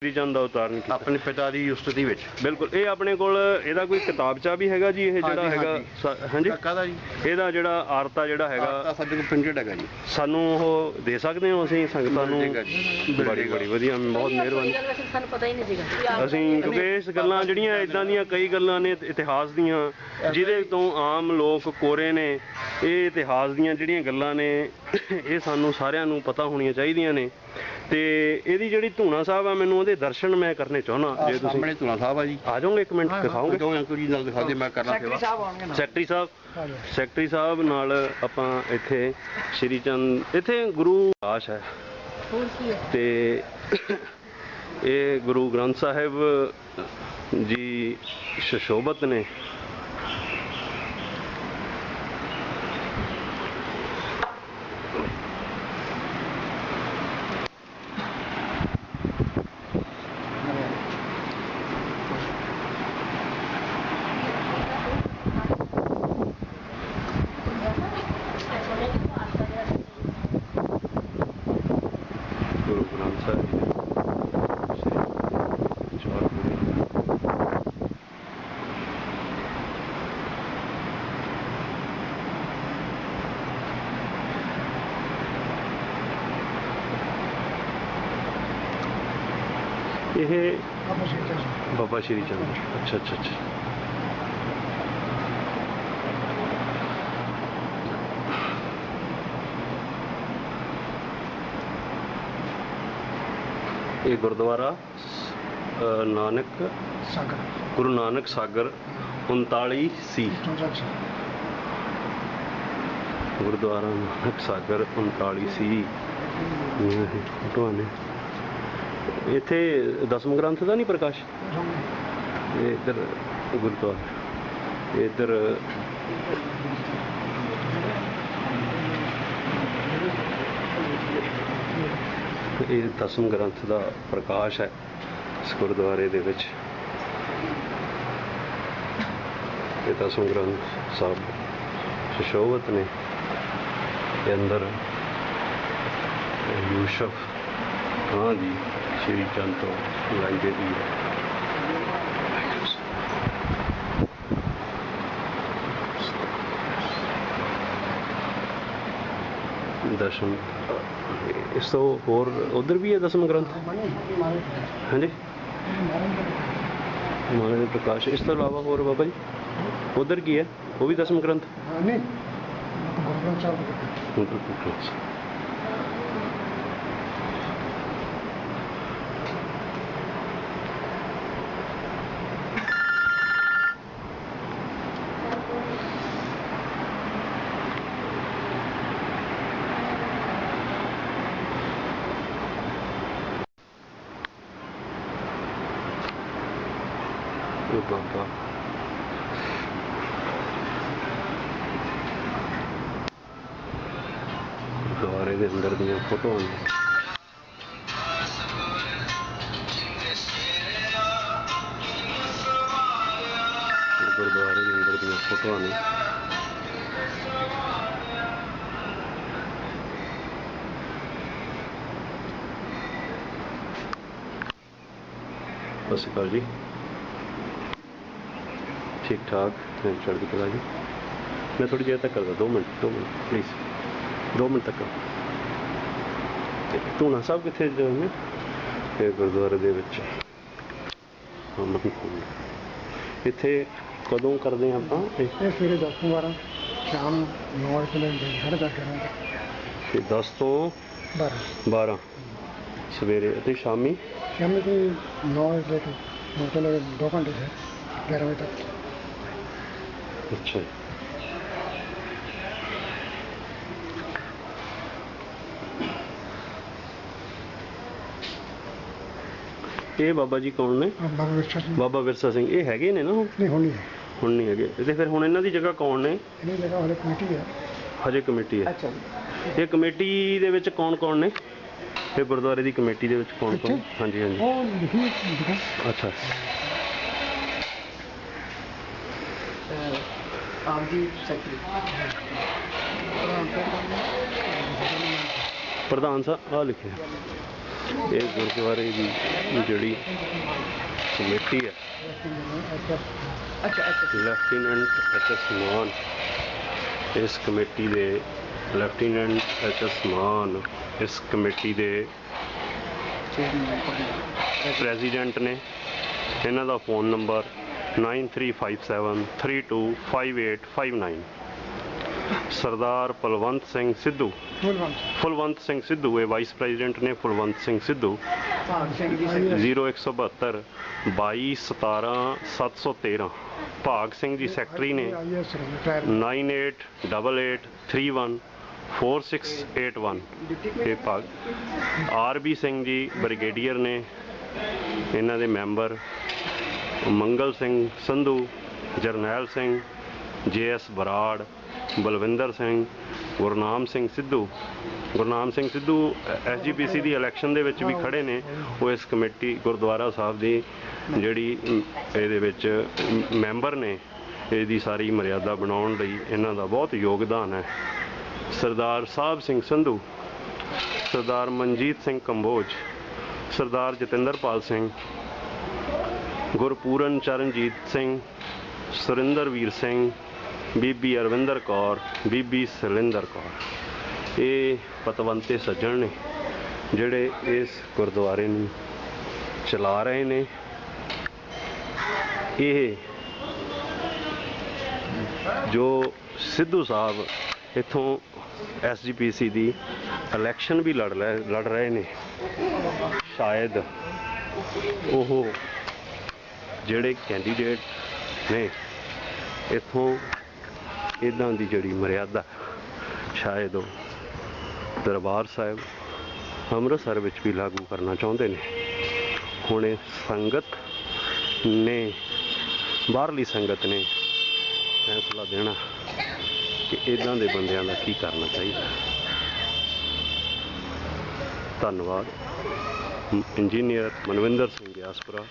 श्री चंद ਦਾ ਉਤਾਰਨ ਕੀਤਾ अपने पिता की उस्तति विच। बिल्कुल ਇਹ ਆਪਣੇ ਕੋਲ ਇਹਦਾ ਕੋਈ ਕਿਤਾਬਚਾ ਵੀ ਹੈਗਾ ਜੀ ਇਹ ਜਿਹੜਾ ਹੈਗਾ ਹਾਂਜੀ ਕਾਹਦਾ ਜੀ? ਇਹਦਾ ਜਿਹੜਾ ਆਰਤਾ ਜਿਹੜਾ ਹੈਗਾ ਸਾਡੇ ਕੋਲ ਪ੍ਰਿੰਟਡ ਹੈਗਾ ਜੀ। ਸਾਨੂੰ ਉਹ ਦੇ ਸਕਦੇ ਹੋ ਅਸੀਂ ਸੰਗਤਾਂ ਨੂੰ? ਬੜੀ ਵਧੀਆ, ਬਹੁਤ ਮਿਹਰਬਾਨੀ। ਸਾਨੂੰ ਪਤਾ ਹੀ ਨਹੀਂ ਸੀਗਾ ਅਸੀਂ ਕਿਉਂਕਿ ਇਸ ਗੱਲਾਂ ਜਿਹੜੀਆਂ ਇਦਾਂ ਦੀਆਂ ਕਈ ਗੱਲਾਂ ਨੇ ਇਤਿਹਾਸ ਦੀਆਂ ਜਿਹਦੇ ਤੋਂ ਆਮ ਲੋਕ ਕੋਰੇ ਨੇ, ਇਹ ਇਤਿਹਾਸ ਦੀਆਂ ਜਿਹੜੀਆਂ ਗੱਲਾਂ ਨੇ ਇਹ ਸਾਨੂੰ ਸਾਰਿਆਂ ਨੂੰ ਪਤਾ ਹੋਣੀਆਂ ਚਾਹੀਦੀਆਂ ਨੇ। ਤੇ ਇਹਦੀ ਜਿਹੜੀ ਧੂਣਾ ਸਾਹਿਬ ਆ ਮੈਨੂੰ ਉਹਦੇ ਦਰਸ਼ਨ ਮੈਂ ਕਰਨੇ ਚਾਹੁੰਦਾ। ਜੇ ਤੁਸੀਂ ਸਾਹਮਣੇ ਧੂਣਾ ਸਾਹਿਬ ਆ ਜੀ, ਆ ਜਾਓਗੇ ਇੱਕ ਮਿੰਟ ਦਿਖਾਓਗੇ? ਜੋ ਅੰਕਲ ਜੀ ਨਾਲ ਦਿਖਾ ਦੇ, ਮੈਂ ਕਰਨਾ ਸੇਵਾ। ਸੈਕਟਰੀ ਸਾਹਿਬ ਨਾਲ ਆਪਾਂ ਇੱਥੇ ਸ਼੍ਰੀ ਚੰਦ ਇੱਥੇ ਗੁਰੂ ਆਸ਼ ਹੈ ਤੇ ਇਹ ਗੁਰੂ ਗ੍ਰੰਥ ਸਾਹਿਬ ਜੀ ਸੁਸ਼ੋਭਤ ਨੇ। ਗੁਰੂ ਗ੍ਰੰਥ ਸਾਹਿਬ ਜੀ ਇਹ ਬਾਬਾ ਸ਼੍ਰੀ ਚੰਦ। ਅੱਛਾ ਅੱਛਾ ਅੱਛਾ। ਇਹ ਗੁਰਦੁਆਰਾ ਨਾਨਕ ਸਾਗਰ, ਗੁਰੂ ਨਾਨਕ ਸਾਗਰ 39 ਸੀ। ਗੁਰਦੁਆਰਾ ਨਾਨਕ ਸਾਗਰ 39 ਸੀ। ਫੋਟੋਆਂ ਨੇ ਇੱਥੇ ਦਸਮ ਗ੍ਰੰਥ ਦਾ ਨਹੀਂ ਪ੍ਰਕਾਸ਼। ਇਹ ਇੱਧਰ ਗੁਰਦੁਆਰਾ, ਇੱਧਰ ਇਹ ਦਸਮ ਗ੍ਰੰਥ ਦਾ ਪ੍ਰਕਾਸ਼ ਹੈ ਇਸ ਗੁਰਦੁਆਰੇ ਦੇ ਵਿੱਚ। ਇਹ ਦਸਮ ਗ੍ਰੰਥ ਸਾਹਿਬ ਸੁਸ਼ੋਭਤ ਨੇ। ਦੇ ਅੰਦਰ ਯੂਸਫ ਖਾਂ ਜੀ ਸ਼੍ਰੀ ਚੰਦ ਤੋਂ ਲਾਇਬ੍ਰੇਰੀ ਹੈ। ਦਸਮ ਇਸ ਤੋਂ ਹੋਰ ਉਧਰ ਵੀ ਹੈ ਦਸਮ ਗ੍ਰੰਥ? ਹਾਂਜੀ, ਮਹਾਰਾਜ ਪ੍ਰਕਾਸ਼। ਇਸ ਤੋਂ ਇਲਾਵਾ ਹੋਰ ਬਾਬਾ ਜੀ ਉਧਰ ਕੀ ਹੈ? ਉਹ ਵੀ ਦਸਮ ਗ੍ਰੰਥ? ਨਹੀਂ, ਗੁਰੂ ਗ੍ਰੰਥ ਸਾਹਿਬ। ਬਾਬਾ ਗੁਰਦੁਆਰੇ ਦੇ ਅੰਦਰ ਦੀਆਂ ਫੋਟੋਆਂ ਨੇ। ਗੁਰਦੁਆਰੇ ਦੇ ਅੰਦਰ ਦੀਆਂ ਫੋਟੋਆਂ ਨੇ। ਸਤਿ ਸ਼੍ਰੀ ਅਕਾਲ ਜੀ, ठीक ठाक, चढ़ती कला जी। मैं थोड़ी देर तक करता, 2 मिनट प्लीज़, 2 मिनट तक कर। धूना साहब कितने जाएंगे? ये गुरुद्वारे दे विच इत्थे कदों करते हैं ਆਪਾਂ? ਇਹ ਸਵੇਰੇ 10 ਤੋਂ 12, ਸ਼ਾਮ 9 ਵਜੇ ਤੋਂ 10:30 10 ਤੋਂ 12 ਸਵੇਰੇ ਅਤੇ ਸ਼ਾਮੀ ਸ਼ਾਮੀ ਦੀ 9 ਵਜੇ ਤੋਂ ਮਤਲਬ 2 ਘੰਟੇ ਹੈ 11 ਵਜੇ ਤੱਕ। अच्छा, ਇਹ ਬਾਬਾ ਜੀ ਕੌਣ ਨੇ? ਬਾਬਾ ਵਿਰਸਾ ਸਿੰਘ। ਬਾਬਾ ਵਿਰਸਾ ਸਿੰਘ। ਇਹ ਹੈਗੇ ਨੇ ਨਾ ਹੁਣ? ਨਹੀਂ, ਹੁਣ ਨਹੀਂ ਹੈ। ਹੁਣ ਨਹੀਂ ਹੈਗੇ ਤੇ ਫਿਰ ਹੁਣ ਇਹਨਾਂ ਦੀ ਜਗ੍ਹਾ ਕੌਣ ਨੇ? ਇਹਦੀ ਜਗ੍ਹਾ ਹਲੇ ਕਮੇਟੀ ਹੈ। ਹਜੇ ਕਮੇਟੀ ਹੈ। ਅੱਛਾ ਜੀ। ਇਹ ਕਮੇਟੀ ਦੇ ਵਿੱਚ ਕੌਣ ਨੇ? ਇਹ ਗੁਰਦੁਆਰੇ ਦੀ ਕਮੇਟੀ ਦੇ ਵਿੱਚ ਕੌਣ? ਹਾਂਜੀ ਹਾਂਜੀ। ਉਹ ਲਿਖੀ। ਅੱਛਾ, ਆਪ ਜੀ ਸੈਕਟਰੀ ਪ੍ਰਧਾਨ ਸਾਹਿਬ ਆ ਲਿਖਿਆ। ਇਹ ਗੁਰਦੁਆਰੇ ਦੀ ਜਿਹੜੀ ਕਮੇਟੀ ਹੈ, ਲੈਫਟੀਨੈਂਟ ਐਚ.ਐਸ. ਮਾਨ, ਇਸ ਕਮੇਟੀ ਦੇ ਲੈਫਟੀਨੈਂਟ ਐਚ.ਐਸ. ਮਾਨ ਇਸ ਕਮੇਟੀ ਦੇ ਪ੍ਰੈਜ਼ੀਡੈਂਟ ਨੇ। ਇਹਨਾਂ ਦਾ ਫੋਨ ਨੰਬਰ 9357325859। ਸਰਦਾਰ ਬਲਵੰਤ ਸਿੰਘ ਸਿੱਧੂ, ਫੁਲਵੰਤ ਸਿੰਘ ਸਿੱਧੂ ਇਹ ਵਾਈਸ ਪ੍ਰੈਜ਼ੀਡੈਂਟ ਨੇ। ਫੁਲਵੰਤ ਸਿੰਘ ਸਿੱਧੂ 0172 2217 ਭਾਗ ਸਿੰਘ ਜੀ ਸੈਕਟਰੀ ਨੇ। 9888314681 ਇਹ ਭਾਗ। ਆਰ.ਬੀ. ਸਿੰਘ ਜੀ ਬ੍ਰਿਗੇਡੀਅਰ ਨੇ, ਇਹਨਾਂ ਦੇ ਮੈਂਬਰ ਮੰਗਲ ਸਿੰਘ ਸੰਧੂ, ਜਰਨੈਲ ਸਿੰਘ, ਜੇ.ਐਸ. ਬਰਾੜ, ਬਲਵਿੰਦਰ ਸਿੰਘ, ਗੁਰਨਾਮ ਸਿੰਘ ਸਿੱਧੂ। ਗੁਰਨਾਮ ਸਿੰਘ ਸਿੱਧੂ SGPC ਦੀ ਇਲੈਕਸ਼ਨ ਦੇ ਵਿੱਚ ਵੀ ਖੜੇ ਨੇ। ਉਹ ਇਸ ਕਮੇਟੀ ਗੁਰਦੁਆਰਾ ਸਾਹਿਬ ਦੀ ਜਿਹੜੀ ਇਹਦੇ ਵਿੱਚ ਮੈਂਬਰ ਨੇ। ਇਹਦੀ ਸਾਰੀ ਮਰਿਆਦਾ ਬਣਾਉਣ ਲਈ ਇਹਨਾਂ ਦਾ ਬਹੁਤ ਯੋਗਦਾਨ ਹੈ। ਸਰਦਾਰ ਸਾਹਿਬ ਸਿੰਘ ਸੰਧੂ, ਸਰਦਾਰ ਮਨਜੀਤ ਸਿੰਘ ਕੰਬੋਜ, ਸਰਦਾਰ ਜਤਿੰਦਰਪਾਲ ਸਿੰਘ, ਗੁਰਪੂਰਨ ਚਰਨਜੀਤ ਸਿੰਘ, ਸੁਰਿੰਦਰਵੀਰ ਸਿੰਘ, ਬੀਬੀ ਅਰਵਿੰਦਰ ਕੌਰ, ਬੀਬੀ ਸਲਿੰਦਰ ਕੌਰ। ਇਹ ਪਤਵੰਤੇ ਸੱਜਣ ਨੇ ਜਿਹੜੇ ਇਸ ਗੁਰਦੁਆਰੇ ਨੂੰ ਚਲਾ ਰਹੇ ਨੇ। ਇਹ ਜੋ ਸਿੱਧੂ ਸਾਹਿਬ ਇੱਥੋਂ SGPC ਦੀ ਇਲੈਕਸ਼ਨ ਵੀ ਲੜ ਰਹੇ ਨੇ, ਸ਼ਾਇਦ ਉਹ ਜਿਹੜੇ ਕੈਂਡੀਡੇਟ ਨੇ ਇੱਥੋਂ ਇੱਦਾਂ ਦੀ ਜਿਹੜੀ ਮਰਿਆਦਾ ਸ਼ਾਇਦ ਉਹ ਦਰਬਾਰ ਸਾਹਿਬ ਅੰਮ੍ਰਿਤਸਰ ਵਿੱਚ ਵੀ ਲਾਗੂ ਕਰਨਾ ਚਾਹੁੰਦੇ ਨੇ। ਹੁਣ ਇਹ ਸੰਗਤ ਨੇ, ਬਾਹਰਲੀ ਸੰਗਤ ਨੇ ਫੈਸਲਾ ਦੇਣਾ ਕਿ ਇੱਦਾਂ ਦੇ ਬੰਦਿਆਂ ਦਾ ਕੀ ਕਰਨਾ ਚਾਹੀਦਾ। ਧੰਨਵਾਦ। ਇੰਜੀਨੀਅਰ ਮਨਵਿੰਦਰ ਸਿੰਘ ਗਿਆਸਪੁਰਾ।